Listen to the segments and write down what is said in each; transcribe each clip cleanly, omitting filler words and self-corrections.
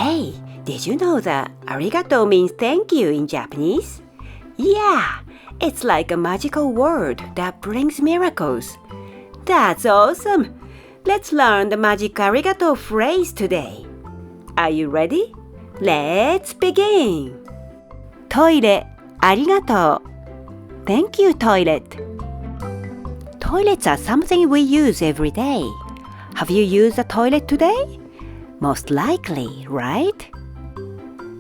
Hey, did you know that arigato means thank you in Japanese? Yeah, it's like a magical word that brings miracles. That's awesome! Let's learn the magic arigato phrase today. Are you ready? Let's begin! Toilet, arigato. Thank you, toilet. Toilets are something we use every day. Have you used a toilet today? Most likely, right?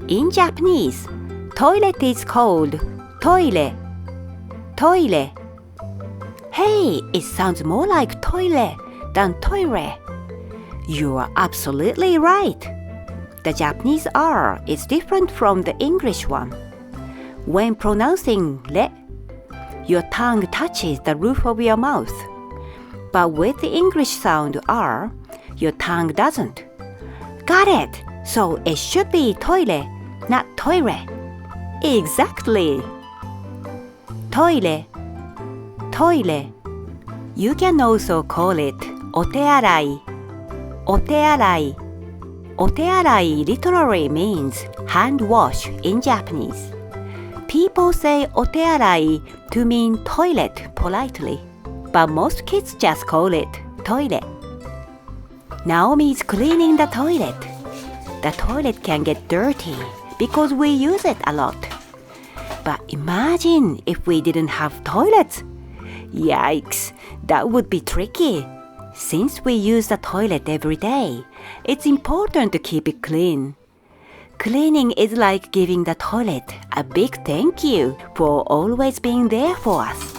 In Japanese, toilet is called toire. Toire. Hey, it sounds more like toilet than toire. You are absolutely right. The Japanese R is different from the English one. When pronouncing re, your tongue touches the roof of your mouth. But with the English sound R, your tongue doesn't. Got it! So it should be toire, not toire. Exactly! Toire, toire. You can also call it otearai. Otearai. Otearai literally means hand wash in Japanese. People say otearai to mean toilet politely, but most kids just call it toilet. Naomi is cleaning the toilet. The toilet can get dirty because we use it a lot. But imagine if we didn't have toilets. Yikes, that would be tricky. Since we use the toilet every day, it's important to keep it clean. Cleaning is like giving the toilet a big thank you for always being there for us.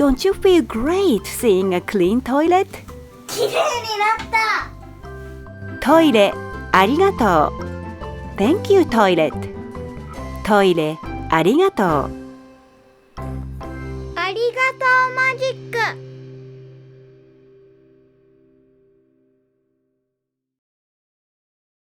Don't you feel great seeing a clean toilet? きれいになった。トイレ、ありがとう。Thank you, toilet. トイレ、ありがとう。